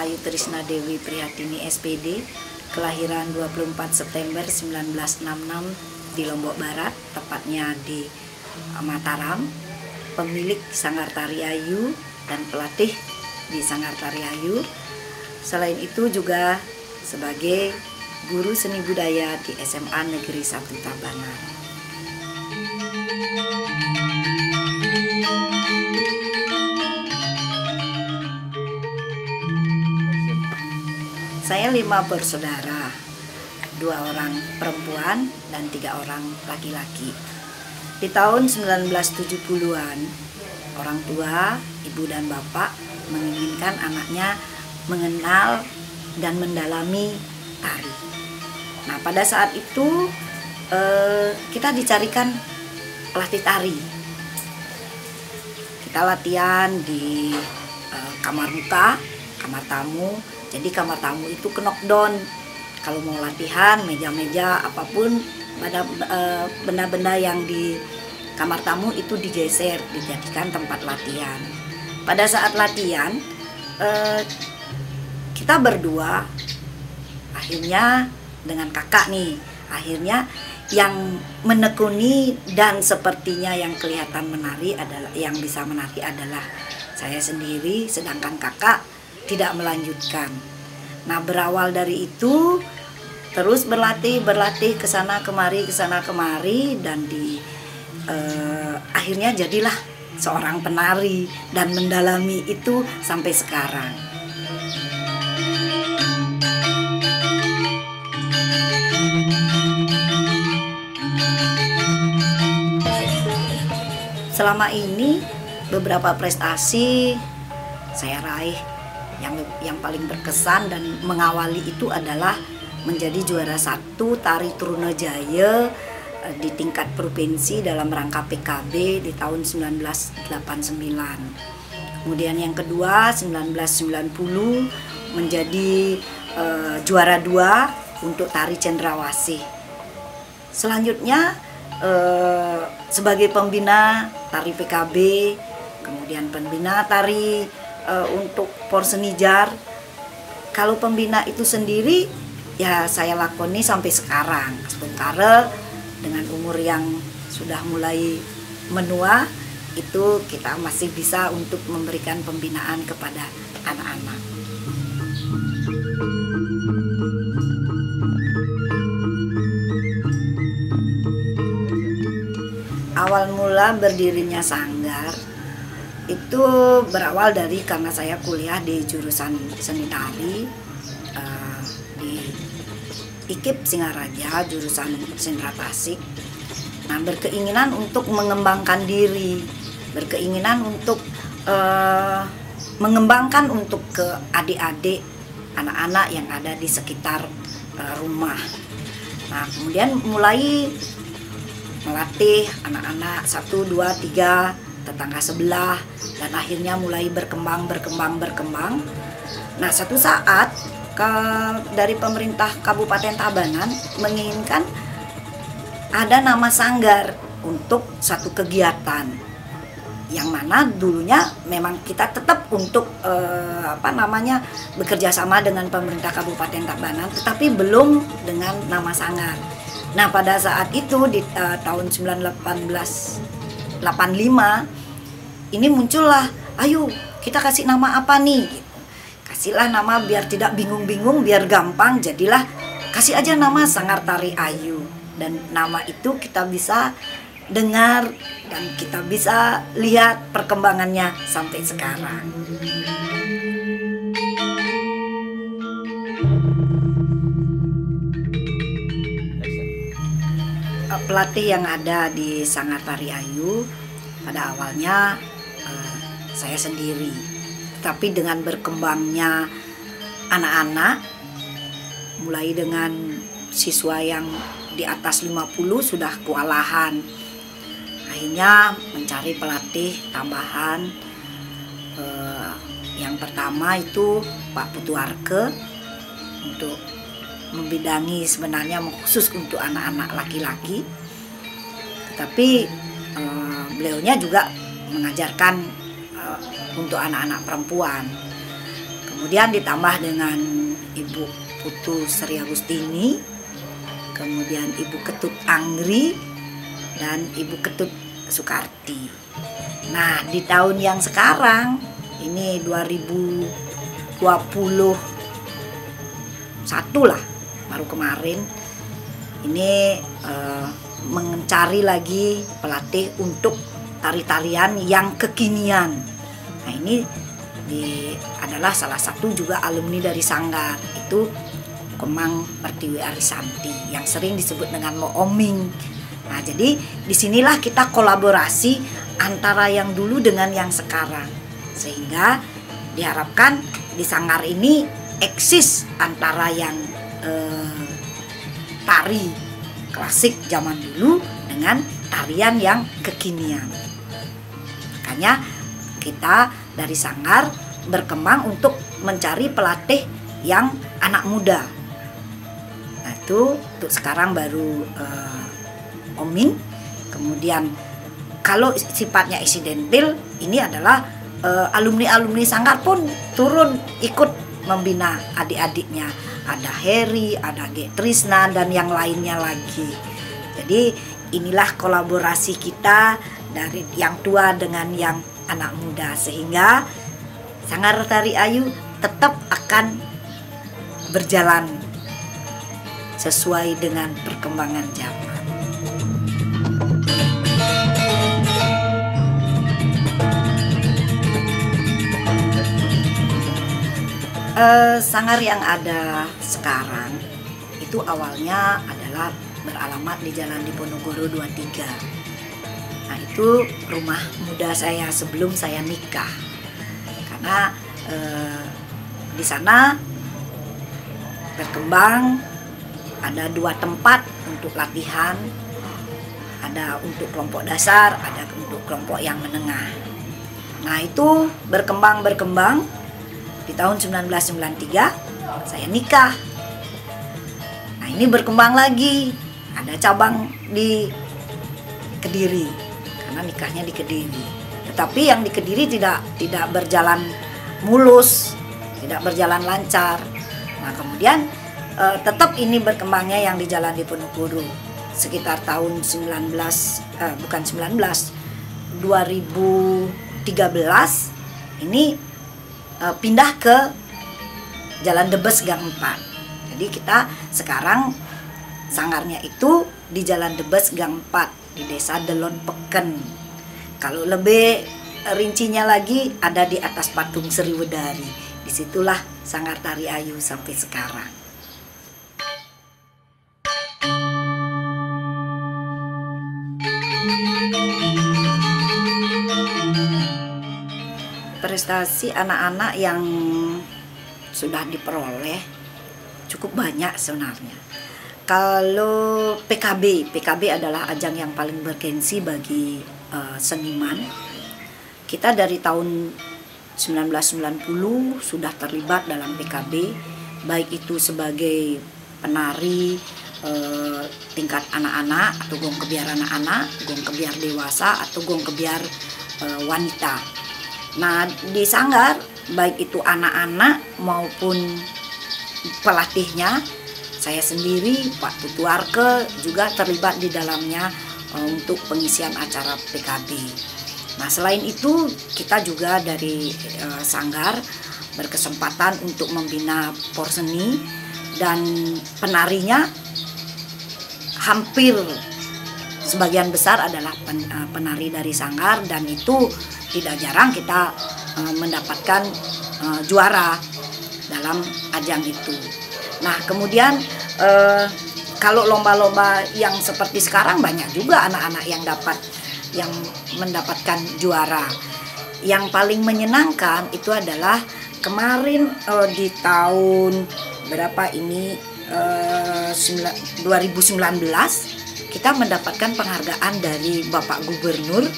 Ayu Trisna Dewi Prihatini SPD, kelahiran 24 September 1966 di Lombok Barat, tepatnya di Mataram, pemilik Sanggar Tari Ayu dan pelatih di Sanggar Tari Ayu. Selain itu juga sebagai guru seni budaya di SMA Negeri 1 Tabanan. Saya 5 bersaudara, 2 orang perempuan dan 3 orang laki-laki. Di tahun 1970-an, orang tua, ibu dan bapak menginginkan anaknya mengenal dan mendalami tari. Nah, pada saat itu kita dicarikan pelatih tari. Kita latihan di kamar muka, kamar tamu. Jadi kamar tamu itu knockdown. Kalau mau latihan, meja-meja apapun, benda-benda yang di kamar tamu itu digeser, dijadikan tempat latihan. Pada saat latihan, kita berdua, akhirnya dengan kakak nih, akhirnya yang menekuni dan sepertinya yang kelihatan menari adalah, yang bisa menari adalah saya sendiri, sedangkan kakak tidak melanjutkan. Nah, berawal dari itu terus berlatih kesana kemari dan akhirnya jadilah seorang penari dan mendalami itu sampai sekarang. Selama ini beberapa prestasi saya raih. Yang paling berkesan dan mengawali itu adalah menjadi juara 1 tari Trunajaya di tingkat provinsi dalam rangka PKB di tahun 1989. Kemudian yang kedua 1990 menjadi juara 2 untuk tari Cendrawasih. Selanjutnya sebagai pembina tari PKB, kemudian pembina tari untuk Porsenijar. Kalau pembina itu sendiri ya saya lakoni sampai sekarang. Sementara dengan umur yang sudah mulai menua, itu kita masih bisa untuk memberikan pembinaan kepada anak-anak. Awal mula berdirinya sanggar itu berawal dari karena saya kuliah di jurusan seni tari di IKIP Singaraja, jurusan Sendra Tasik. Nah, berkeinginan untuk mengembangkan diri, berkeinginan untuk mengembangkan untuk ke adik-adik, anak-anak yang ada di sekitar rumah. Nah, kemudian mulai melatih anak-anak 1, 2, 3 tetangga sebelah, dan akhirnya mulai berkembang. Nah, satu saat dari pemerintah Kabupaten Tabanan menginginkan ada nama sanggar untuk satu kegiatan, yang mana dulunya memang kita tetap untuk bekerja sama dengan pemerintah Kabupaten Tabanan, tetapi belum dengan nama sanggar. Nah, pada saat itu di tahun 1985 ini muncullah, ayo kita kasih nama apa nih? Kasihlah nama biar tidak bingung-bingung, biar gampang, jadilah kasih aja nama Sanggar Tari Ayu. Dan nama itu kita bisa dengar dan kita bisa lihat perkembangannya sampai sekarang. Pelatih yang ada di Sanggar Tari Ayu pada awalnya saya sendiri, tapi dengan berkembangnya anak-anak, mulai dengan siswa yang di atas 50 sudah kewalahan, akhirnya mencari pelatih tambahan. Yang pertama itu Pak Putuarke untuk membidangi, sebenarnya khusus untuk anak-anak laki-laki, tetapi beliaunya juga mengajarkan untuk anak-anak perempuan. Kemudian ditambah dengan Ibu Putu Sri Agustini, kemudian Ibu Ketut Anggri, dan Ibu Ketut Sukarti. Nah, di tahun yang sekarang ini 2021 lah, baru kemarin ini mencari lagi pelatih untuk tari-tarian yang kekinian. Nah, ini adalah salah satu juga alumni dari Sanggar, itu Kemang Pertiwi Arisanti yang sering disebut dengan Mo Oming. Nah, jadi disinilah kita kolaborasi antara yang dulu dengan yang sekarang, sehingga diharapkan di Sanggar ini eksis antara yang tari klasik zaman dulu dengan tarian yang kekinian. Makanya kita dari Sanggar berkembang untuk mencari pelatih yang anak muda. Nah, itu untuk sekarang baru Oming. Kemudian kalau sifatnya insidental, ini adalah alumni-alumni Sanggar pun turun ikut membina adik-adiknya. Ada Heri, ada G. Trisna, dan yang lainnya lagi. Jadi inilah kolaborasi kita dari yang tua dengan yang anak muda, sehingga Sanggar Tari Ayu tetap akan berjalan sesuai dengan perkembangan zaman. Sanggar yang ada sekarang itu awalnya adalah beralamat di Jalan Diponegoro 23. Nah, itu rumah muda saya sebelum saya nikah. Karena di sana berkembang, ada 2 tempat untuk latihan, ada untuk kelompok dasar, ada untuk kelompok yang menengah. Nah, itu berkembang. Di tahun 1993 saya nikah. Nah, ini berkembang lagi, ada cabang di Kediri karena nikahnya di Kediri. Tetapi yang di Kediri tidak berjalan mulus, tidak berjalan lancar. Nah, kemudian tetap ini berkembangnya yang di Jalan Diponegoro sekitar tahun 2013 ini pindah ke Jalan Debes Gang 4. Jadi kita sekarang sanggarnya itu di Jalan Debes Gang 4 di Desa Delon Peken. Kalau lebih rincinya lagi ada di atas patung Sriwedari. Disitulah Sanggar Tari Ayu sampai sekarang. Prestasi anak-anak yang sudah diperoleh cukup banyak sebenarnya. Kalau PKB adalah ajang yang paling bergengsi bagi seniman. Kita dari tahun 1990 sudah terlibat dalam PKB, baik itu sebagai penari tingkat anak-anak atau gong kebiar anak-anak, gong kebiar dewasa atau gong kebiar wanita. Nah, di Sanggar baik itu anak-anak maupun pelatihnya, saya sendiri, Pak Putu Arke juga terlibat di dalamnya untuk pengisian acara PKB. Nah, selain itu kita juga dari Sanggar berkesempatan untuk membina porseni, dan penarinya hampir sebagian besar adalah penari dari Sanggar, dan itu tidak jarang kita mendapatkan juara dalam ajang itu. Nah, kemudian kalau lomba-lomba yang seperti sekarang banyak juga anak-anak yang mendapatkan juara. Yang paling menyenangkan itu adalah kemarin di tahun berapa ini 2019 kita mendapatkan penghargaan dari Bapak Gubernur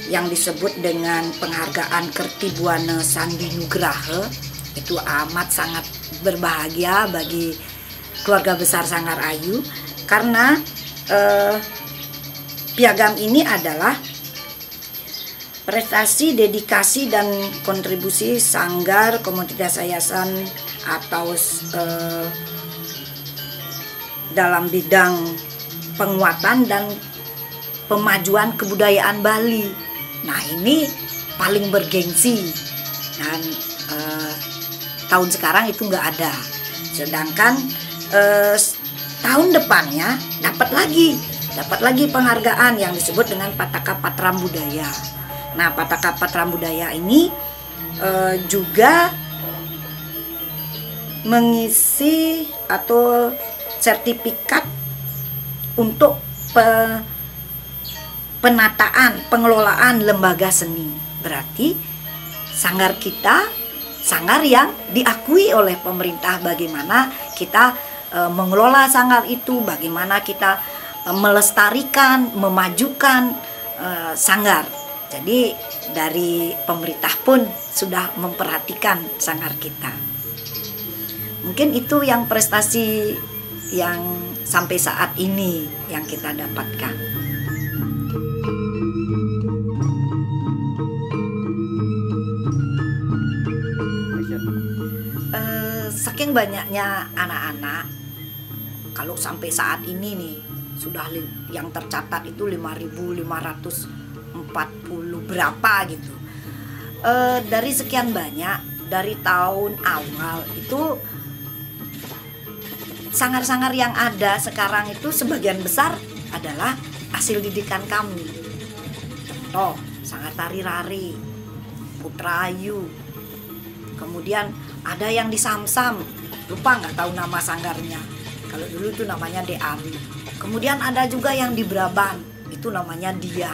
yang disebut dengan penghargaan Kerti Buana Sandi Nugraha. Itu amat sangat berbahagia bagi keluarga besar Sanggar Ayu, karena piagam ini adalah Prestasi, dedikasi, dan kontribusi sanggar, komunitas yayasan atau dalam bidang penguatan dan pemajuan kebudayaan Bali. Nah, ini paling bergengsi, dan tahun sekarang itu nggak ada. Sedangkan tahun depannya dapat lagi penghargaan yang disebut dengan Pataka Patram Budaya. Nah, Pataka Patram Budaya ini juga mengisi atau sertifikat untuk penataan, pengelolaan lembaga seni. Berarti sanggar kita, sanggar yang diakui oleh pemerintah, bagaimana kita mengelola sanggar itu, bagaimana kita melestarikan, memajukan sanggar. Jadi dari pemerintah pun sudah memperhatikan sanggar kita. Mungkin itu yang prestasi yang sampai saat ini yang kita dapatkan. Saking banyaknya anak-anak, kalau sampai saat ini nih sudah yang tercatat itu 5.540 berapa gitu. Dari sekian banyak, dari tahun awal itu sanggar-sanggar yang ada sekarang itu sebagian besar adalah hasil didikan kami. Contoh, sanggar tari rari, Putrayu. Kemudian ada yang di Samsam, lupa nggak tahu nama sanggarnya. Kalau dulu itu namanya Deawi. Kemudian ada juga yang di Braban, itu namanya Dia.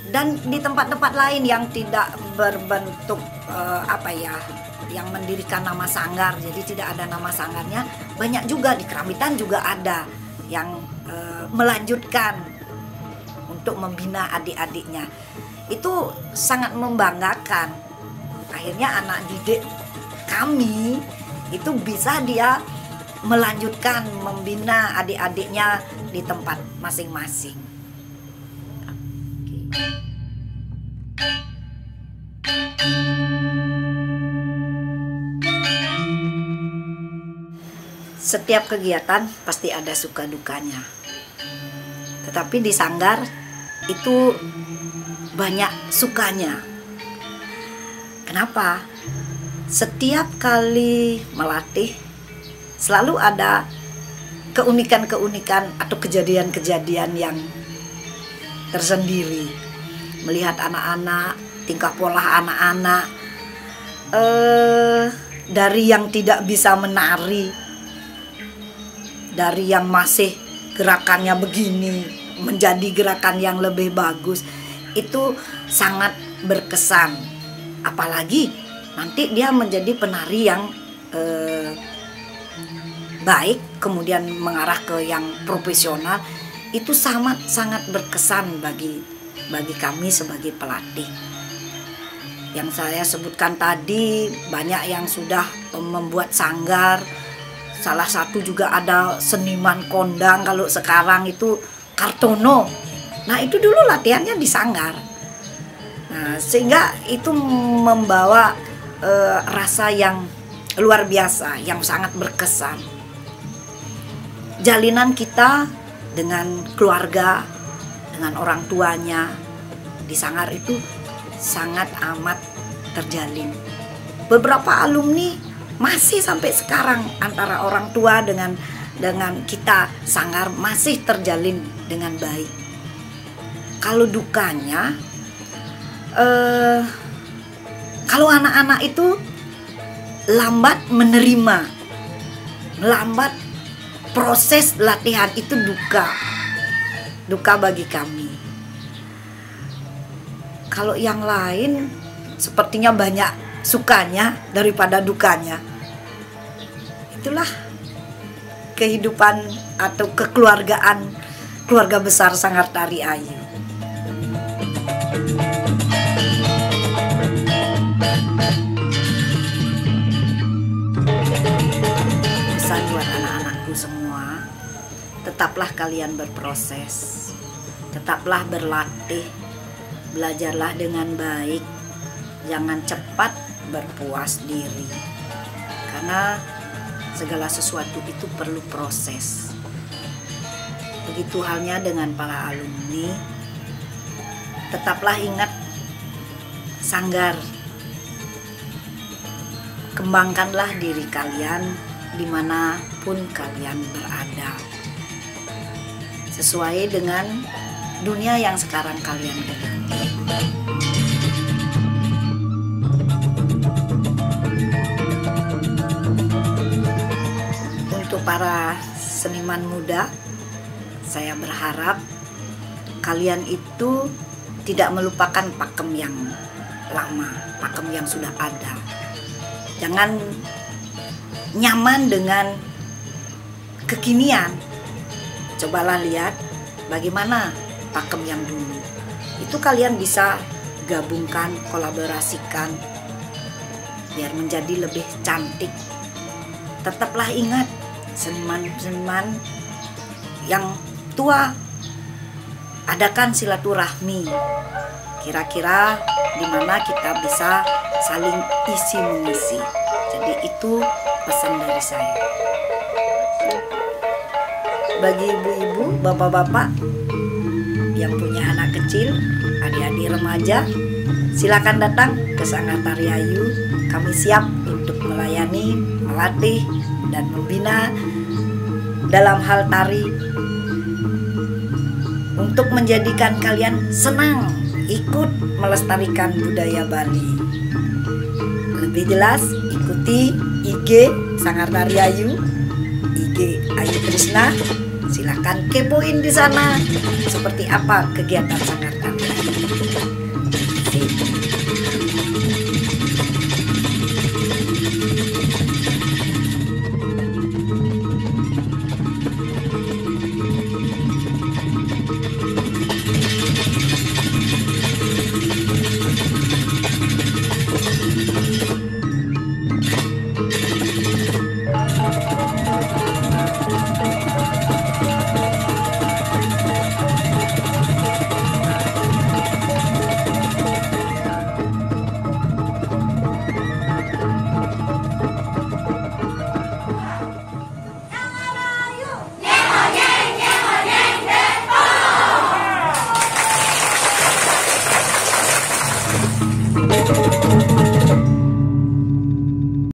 Dan di tempat-tempat lain yang tidak berbentuk yang mendirikan nama sanggar, jadi tidak ada nama sanggarnya, banyak juga. Di Kerambitan juga ada yang melanjutkan untuk membina adik-adiknya. Itu sangat membanggakan. Akhirnya anak didik kami itu bisa dia melanjutkan membina adik-adiknya di tempat masing-masing. Setiap kegiatan pasti ada suka dukanya. Tetapi di sanggar itu banyak sukanya. Kenapa? Setiap kali melatih selalu ada keunikan-keunikan atau kejadian-kejadian yang tersendiri. Melihat anak-anak, tingkah pola anak-anak, dari yang tidak bisa menari, dari yang masih gerakannya begini menjadi gerakan yang lebih bagus, itu sangat berkesan. Apalagi nanti dia menjadi penari yang baik, kemudian mengarah ke yang profesional, itu sangat berkesan bagi kami sebagai pelatih. Yang saya sebutkan tadi, banyak yang sudah membuat sanggar. Salah satu juga ada seniman kondang, kalau sekarang itu Kartono. Nah, itu dulu latihannya di sanggar. Nah, sehingga itu membawa rasa yang luar biasa, yang sangat berkesan. Jalinan kita dengan keluarga, dengan orang tuanya di sanggar itu sangat amat terjalin. Beberapa alumni masih sampai sekarang antara orang tua dengan kita sanggar masih terjalin dengan baik. Kalau dukanya, kalau anak-anak itu lambat menerima, lambat proses latihan, itu duka bagi kami. Kalau yang lain sepertinya banyak sukanya daripada dukanya. Itulah kehidupan atau kekeluargaan keluarga besar Sanggar Tari Ayu. Pesan buat anak-anakku semua, tetaplah kalian berproses, tetaplah berlatih, belajarlah dengan baik, jangan cepat berpuas diri, karena segala sesuatu itu perlu proses. Begitu halnya dengan para alumni, tetaplah ingat sanggar, kembangkanlah diri kalian dimanapun kalian berada, sesuai dengan dunia yang sekarang kalian geluti. Untuk para seniman muda, saya berharap kalian itu tidak melupakan pakem yang lama, pakem yang sudah ada. Jangan nyaman dengan kekinian. Cobalah lihat bagaimana pakem yang dulu. Itu kalian bisa gabungkan, kolaborasikan biar menjadi lebih cantik. Tetaplah ingat seniman-seniman yang tua, adakan silaturahmi. Kira-kira di mana kita bisa saling isi mengisi. Jadi itu pesan dari saya. Bagi ibu-ibu, bapak-bapak yang punya anak kecil, adik-adik remaja, silakan datang ke Sanggar Tari Ayu. Kami siap untuk melayani, melatih, dan membina dalam hal tari untuk menjadikan kalian senang ikut melestarikan budaya Bali. Lebih jelas, ikuti IG Sanggar Tari Ayu, IG Ayu Trisna. Silakan kepoin di sana seperti apa kegiatan Sanggar